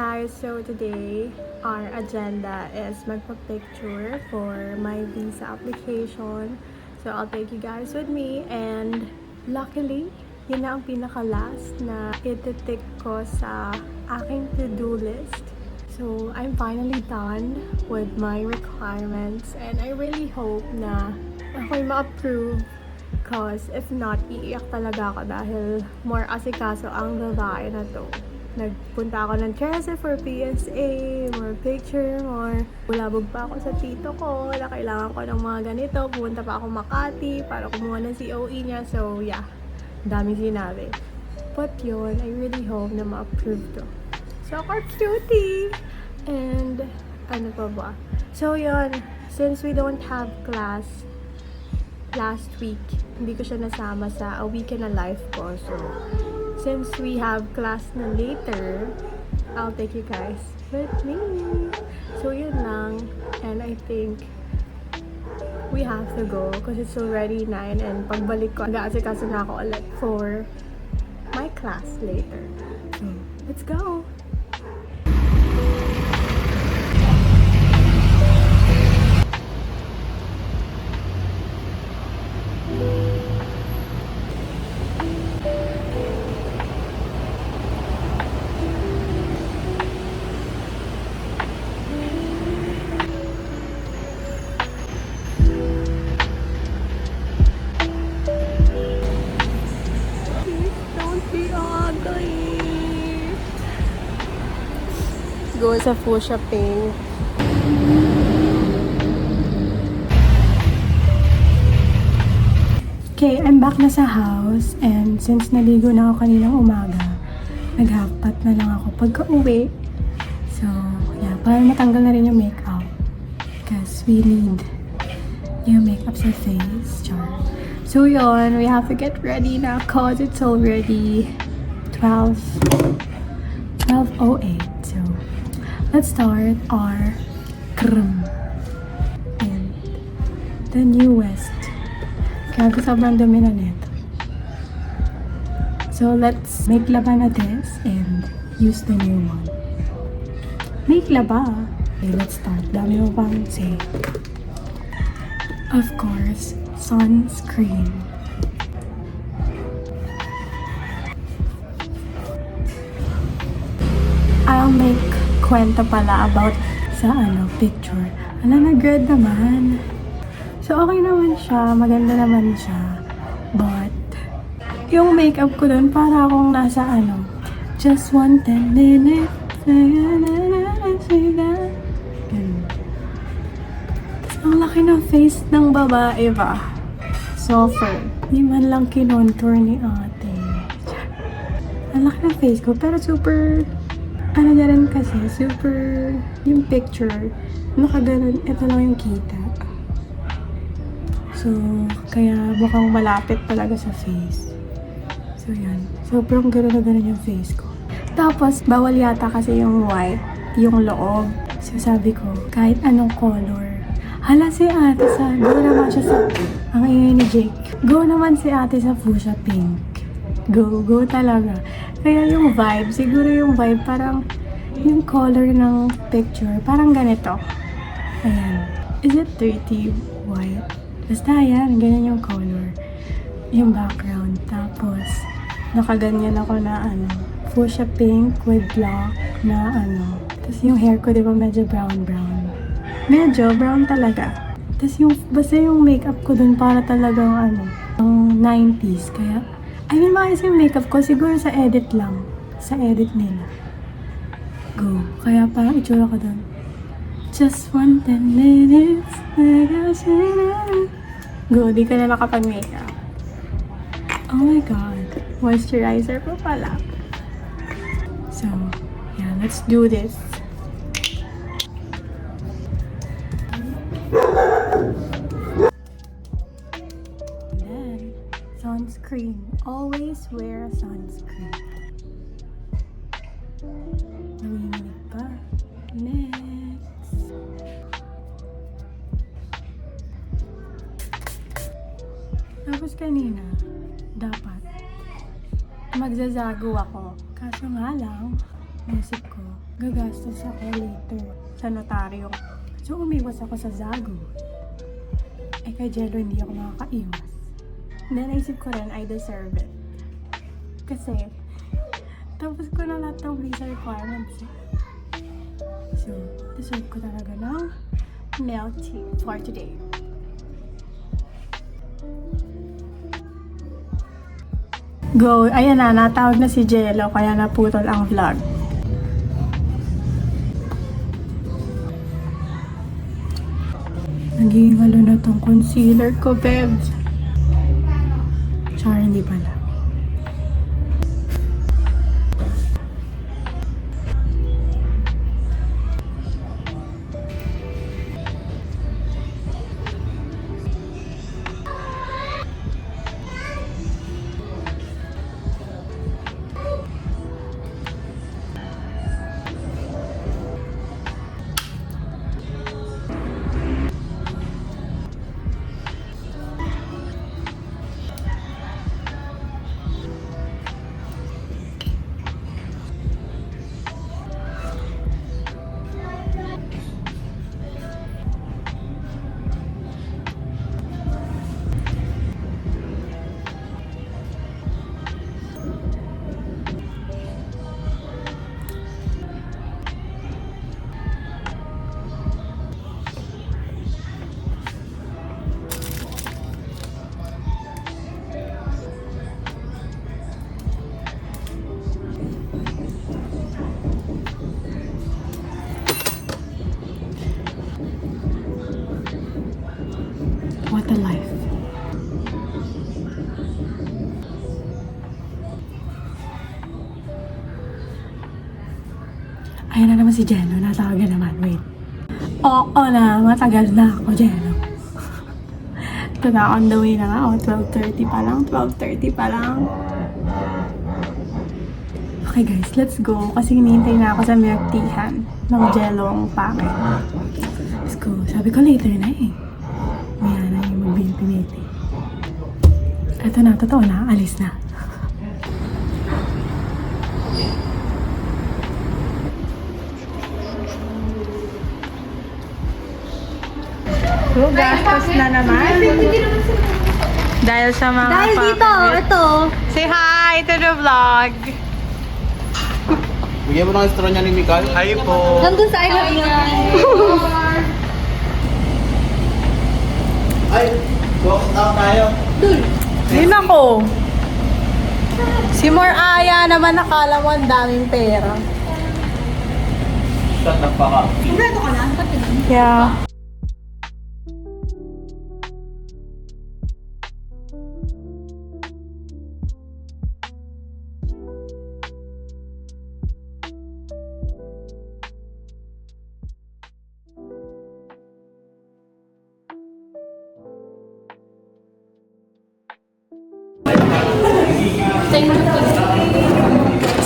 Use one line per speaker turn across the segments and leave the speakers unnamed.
guys, so today our agenda is magpa-picture for my visa application. So I'll take you guys with me, and luckily, yun na ang pinaka-last na ititik ko sa aking to-do list. So I'm finally done with my requirements, and I really hope na ako'y ma-approve. Cause if not, iiyak talaga ako dahil more asikaso ang babae na to. Nagpunta ako ng Trece for PSA, more picture, more. Bulabog pa ako sa tito ko na kailangan ko ng mga ganito. Pumunta pa ako Makati para kumuha ng COE niya. So yeah, dami sinabi. But yun, I really hope na ma-approve to. So cutie! And ano pa ba? So yun, since we don't have class last week, hindi ko siya nasama sa a weekend na life ko. So, since we have class na later, I'll take you guys with me. So, yun lang. And I think we have to go because it's already 9, and pagbalik ko, mag-aasikaso na ako ulit for my class later. So, let's go! Go sa Fuchsia Pink. Okay, I'm back na sa house, and since naligo na ako kaninang umaga, nag-half-bath na lang ako pagka-uwi. So, yeah, para matanggal na rin yung makeup. Because we need yung makeup sa face. Char. So, yun, we have to get ready now cause it's already 12:08. So, let's start our and the newest. Kaya sobrang dumi na nito. So let's make laba na this and use the new one. Make laba. Okay, let's start. Dami mo pang say. Of course, sunscreen. I'll make kwento pala about sa picture. Nag-grad naman. So, okay naman siya. Maganda naman siya. But, yung makeup ko dun, para akong nasa just 110 minutes. Ganun. Tapos, ang laki ng face ng babae ba? Softer. Di man lang kinontour ni ate. Ang laki ng face ko, pero super niya rin kasi, super, yung picture, nakaganon, ito lang yung kita. So, kaya mukhang malapit talaga sa face. So, yan. Sobrang gano'n na gano'n yung face ko. Tapos, bawal yata kasi yung white, yung loob. So, sabi ko, kahit anong color. Hala si ate sa, go naman siya sa, ang ingay ni Jake. Go naman si ate sa Fuchsia Pink. Go talaga. Kaya yung vibe, siguro yung vibe parang yung color ng picture, parang ganito. Ayan. Is it dirty white? Basta yan, ganyan yung color. Yung background. Tapos, nakaganyan ako na Fuchsia Pink with black na Tapos yung hair ko, di ba, medyo brown. Medyo brown talaga. Tapos yung, basta yung makeup ko dun para talagang ang 90s. Kaya, maayos yung makeup ko, siguro sa edit lang. Sa edit nila. Go. Kaya parang itsura ko dun. Just 110 minutes. Go, di ka na nakapag-makeup. Oh my God. Moisturizer po pala. So, yeah, let's do this. Sunscreen. Always wear a sunscreen. Nanginginig pa. Next. Tapos kanina, dapat magzazago ako. Kaso nga lang, naisip ko, gagastos ako later sa notaryo. So, umiwas ako sa Zago. Eh, kay Jello hindi ako makakaiwas. Then, naisip ko rin, I deserve it. Kasi, tapos ko na lahat ng visa requirements. So, deserve ko talaga ng milk tea for today. Go! Ayan na, natawag na si Jello, kaya naputol ang vlog. Naging halo na tong concealer ko, bebs. Char, hindi pala. What a life. Ayan na naman si Jello. Natawagan naman. Wait. Oo na. Matagal na ako, Jello. Ito na. On the way na nga. 12:30 pa lang. 12:30 pa lang. Okay guys, let's go. Kasi hinihintay na ako sa milk teahan ng Jellong pangit. Let's go. Sabi ko later na eh. Maya na yung magbinipiniti. Ito na, totoo na, alis na. So, gastos na naman. Dahil sa mga
Dahil dito, ito.
Say hi to the vlog.
Bigyan mo ng straw niya ni Mikal. Hi po.
Nandun sa I love you.
Ay, walk out tayo.
Yun ako. Si Moraya naman nakala mo ang daming pera.
Shut the fuck up.
Kompleto ka na?
Yeah.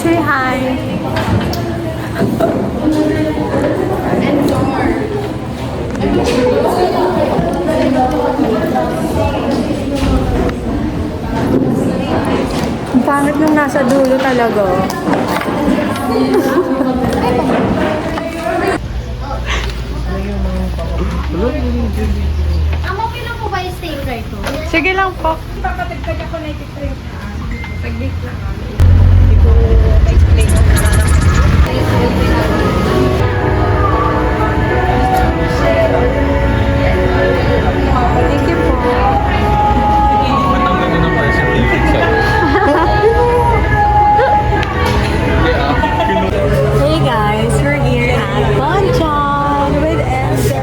Say hi. Ang pangit nung nasa dulo talaga.
Ang okay lang po ba yung sticker ko?
Sige lang po.
Papatagtag ako na ititrip na. Pag-bake lang.
Thank you po.
Matanggal mo ng certificate sa'yo.
Hey guys, we're here at Bonchon with Enzo.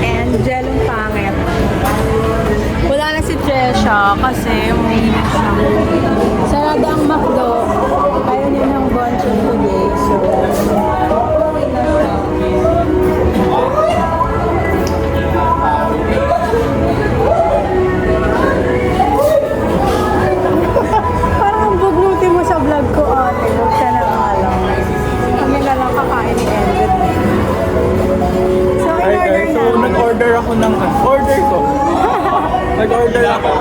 And Jelong pangit. Wala na si Jesha kasi umuwi na siya. Sarado ang McDo. Ayaw niya ng Bonchon today. So, parang ang bugnuti mo sa vlog ko, ate. Huwag ka na alam. Kami na lang kakain ni Enzo. So, in-order
So,
namin.
nag-order ako ng... Order ko. Nag-order ako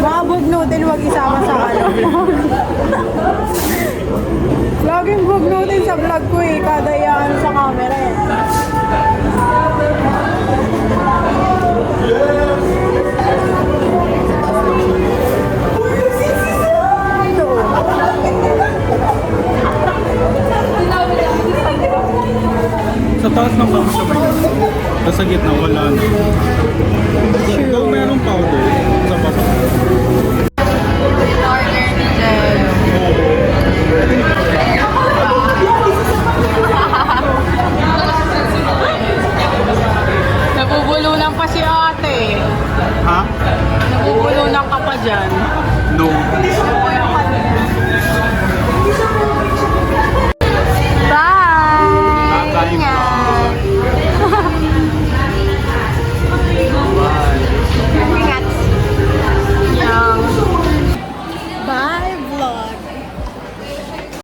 Mga bugnutin, wag isama sa vlog. Laging bugnutin sa vlog ko eh. Kada yan sa camera eh.